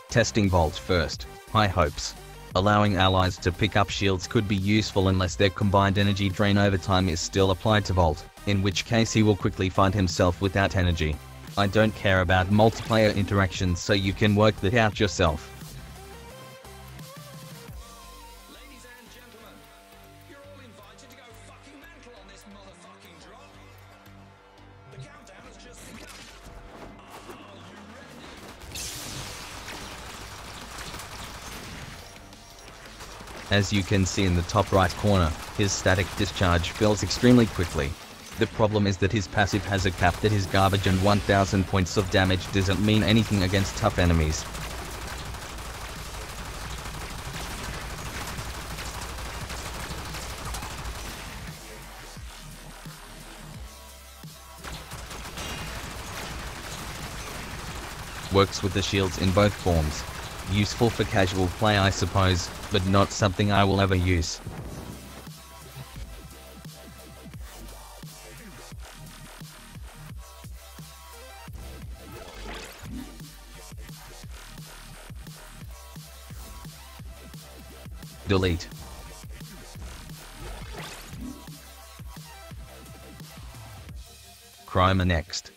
Testing Bolt first. High hopes. Allowing allies to pick up shields could be useful unless their combined energy drain over time is still applied to Bolt, in which case he will quickly find himself without energy. I don't care about multiplayer interactions, so you can work that out yourself. Ladies and gentlemen, you're all invited to go fucking mental on this motherfucking drop. The countdown has just begun. Are you ready? As you can see in the top right corner, his static discharge fills extremely quickly. The problem is that his passive has a cap that is garbage, and 1000 points of damage doesn't mean anything against tough enemies. Works with the shields in both forms. Useful for casual play, I suppose, but not something I will ever use. Delete. Crime next.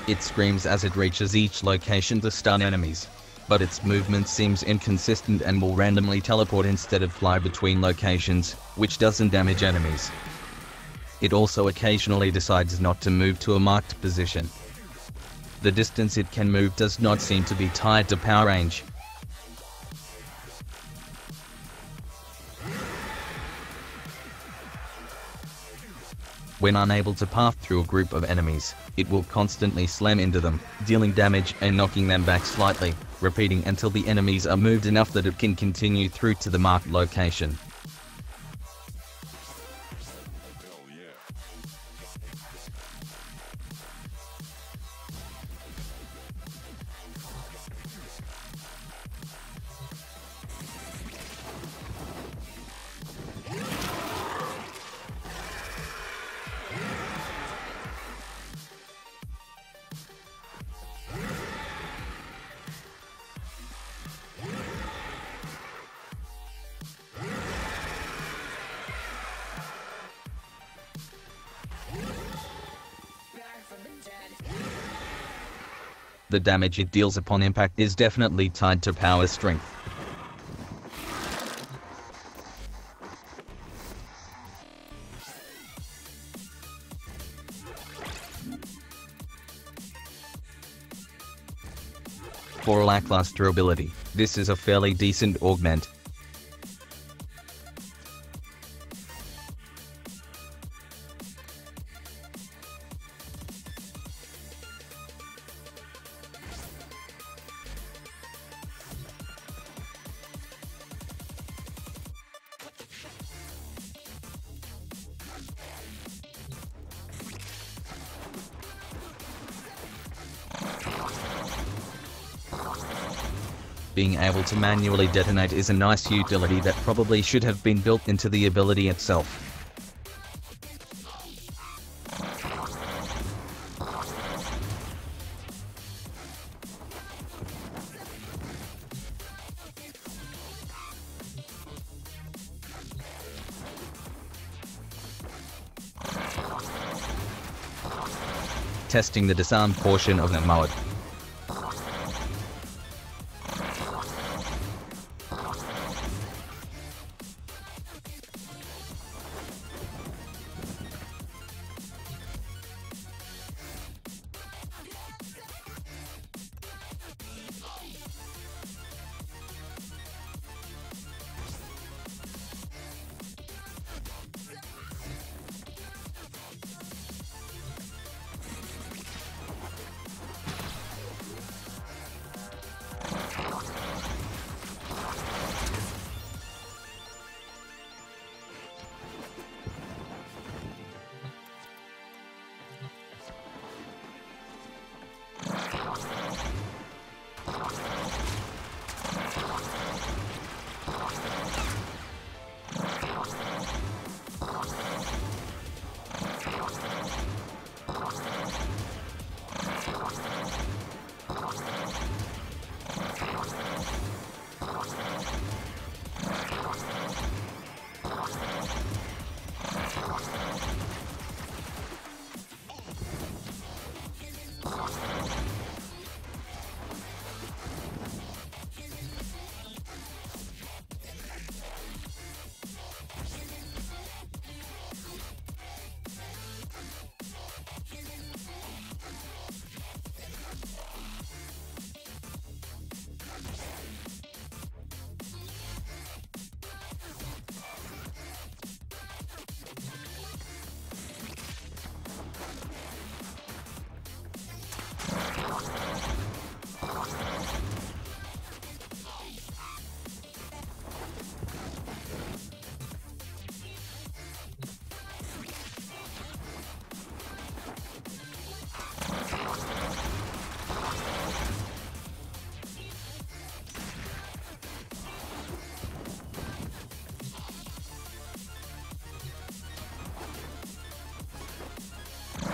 It screams as it reaches each location to stun enemies, but its movement seems inconsistent and will randomly teleport instead of fly between locations, which doesn't damage enemies. It also occasionally decides not to move to a marked position. The distance it can move does not seem to be tied to power range. When unable to path through a group of enemies, it will constantly slam into them, dealing damage and knocking them back slightly, repeating until the enemies are moved enough that it can continue through to the marked location. The damage it deals upon impact is definitely tied to power strength. For lackluster ability, this is a fairly decent augment. Being able to manually detonate is a nice utility that probably should have been built into the ability itself. Testing the disarm portion of the mod.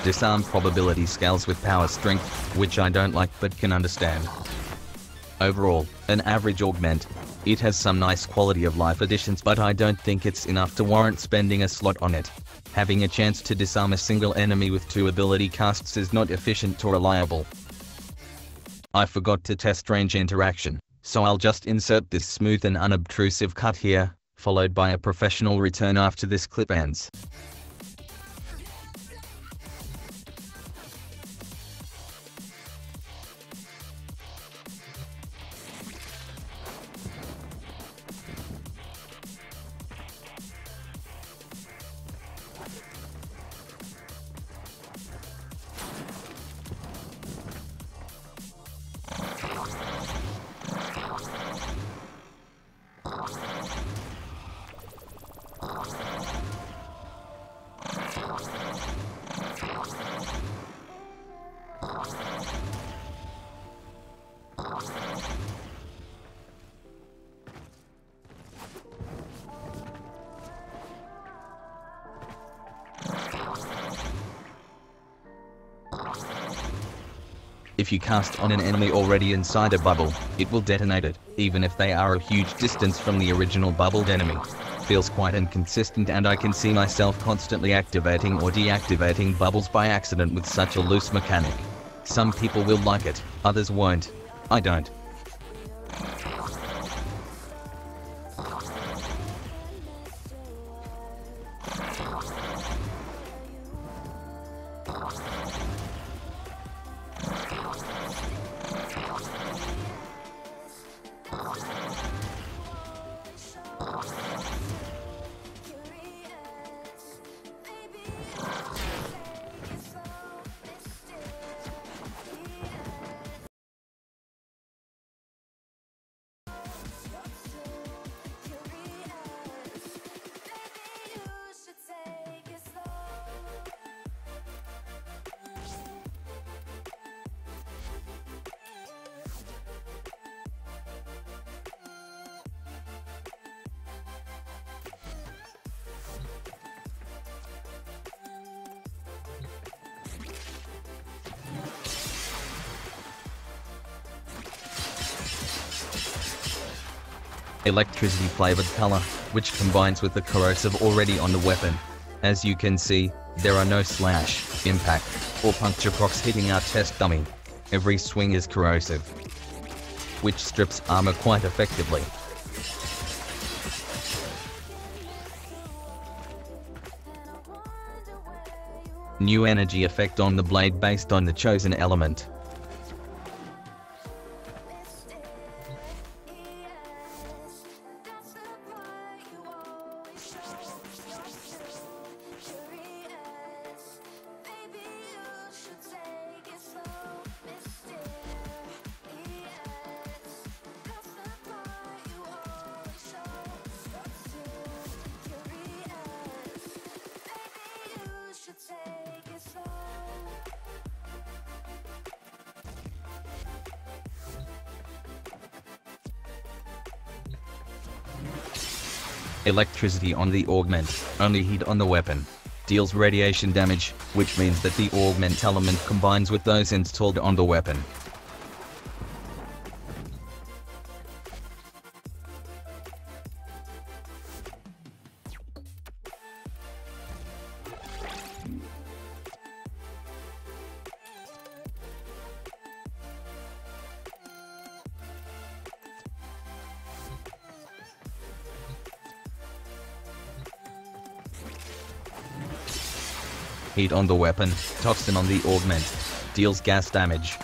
Disarm probability scales with power strength, which I don't like but can understand. Overall, an average augment. It has some nice quality of life additions, but I don't think it's enough to warrant spending a slot on it. Having a chance to disarm a single enemy with 2 ability casts is not efficient or reliable. I forgot to test range interaction, so I'll just insert this smooth and unobtrusive cut here, followed by a professional return after this clip ends. If you cast on an enemy already inside a bubble, it will detonate it, even if they are a huge distance from the original bubbled enemy. Feels quite inconsistent, and I can see myself constantly activating or deactivating bubbles by accident with such a loose mechanic. Some people will like it, others won't. I don't. Electricity flavored color, which combines with the corrosive already on the weapon. As you can see, there are no slash, impact, or puncture procs hitting our test dummy. Every swing is corrosive, which strips armor quite effectively. New energy effect on the blade based on the chosen element. Electricity on the Augment, only heat on the weapon. Deals radiation damage, which means that the Augment element combines with those installed on the weapon. Heat on the weapon, toxin on the Augment. Deals gas damage.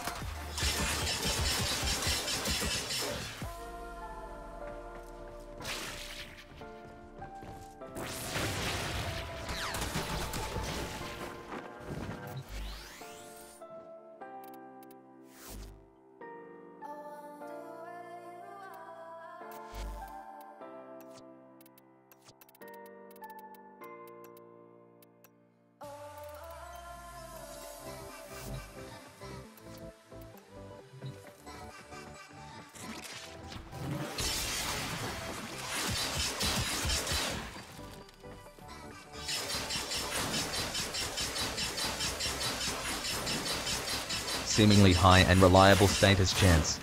seemingly high and reliable status chance.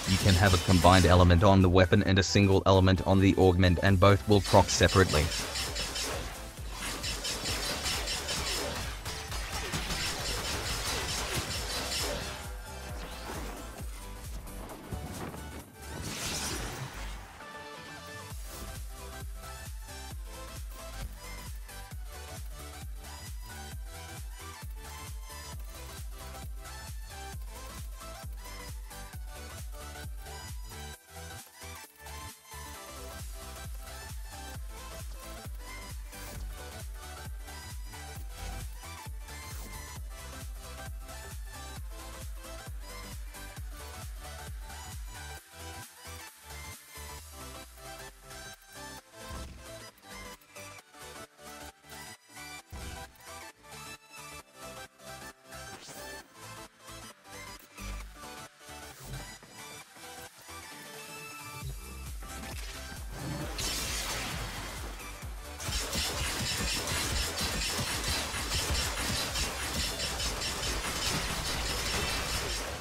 You can have a combined element on the weapon and a single element on the augment, and both will proc separately.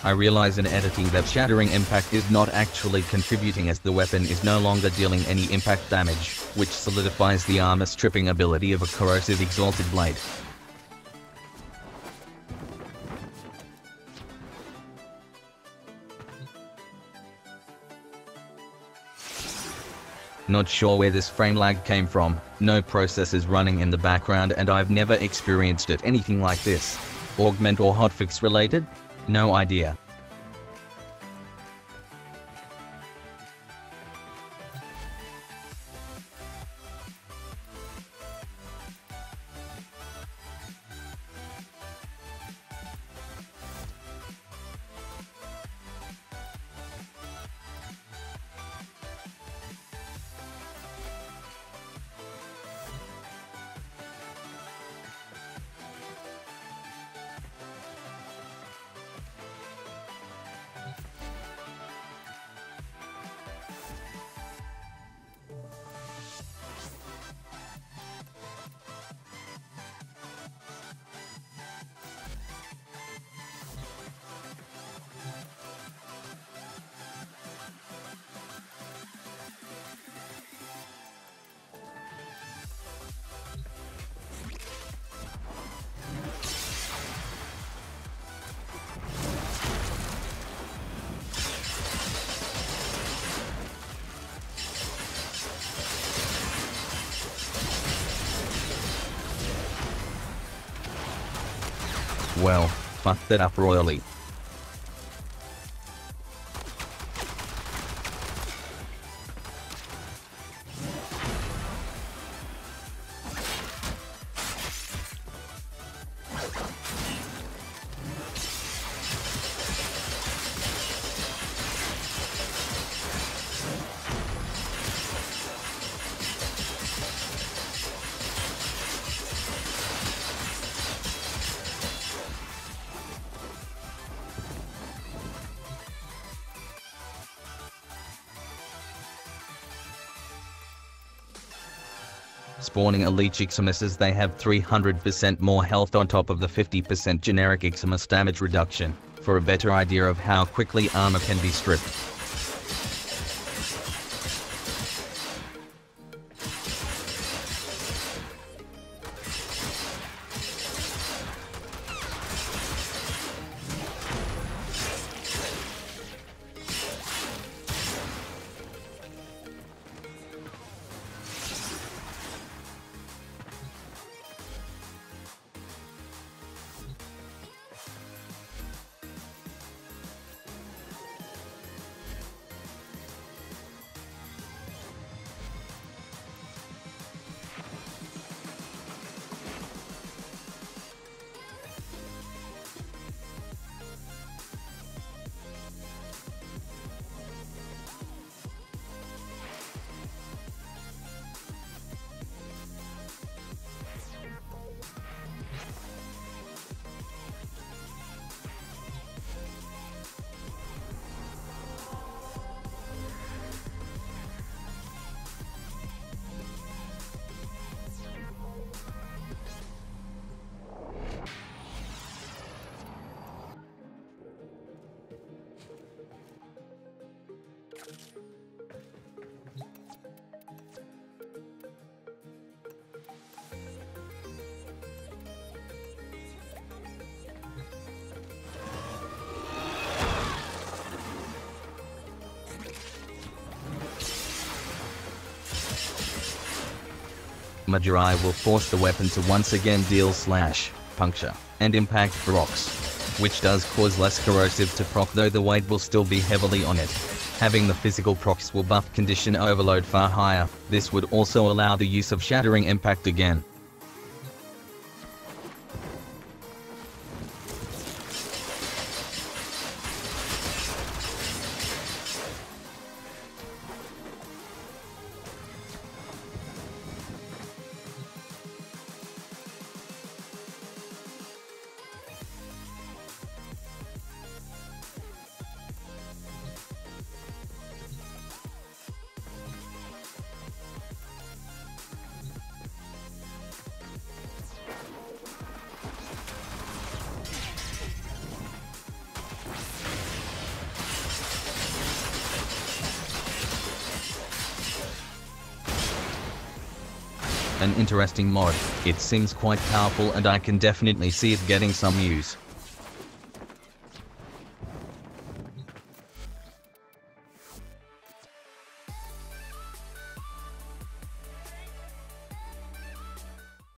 I realize in editing that shattering impact is not actually contributing, as the weapon is no longer dealing any impact damage, which solidifies the armor stripping ability of a corrosive exalted blade. Not sure where this frame lag came from, no process is running in the background and I've never experienced it anything like this. Augment or hotfix related? No idea. Well, fucked that up royally. Spawning elite Iximus, they have 300% more health on top of the 50% generic Iximus damage reduction, for a better idea of how quickly armor can be stripped. Madurai will force the weapon to once again deal slash, puncture, and impact procs, which does cause less corrosive to proc, though the weight will still be heavily on it. Having the physical procs will buff condition overload far higher. This would also allow the use of shattering impact again. An interesting mod. It seems quite powerful and I can definitely see it getting some use.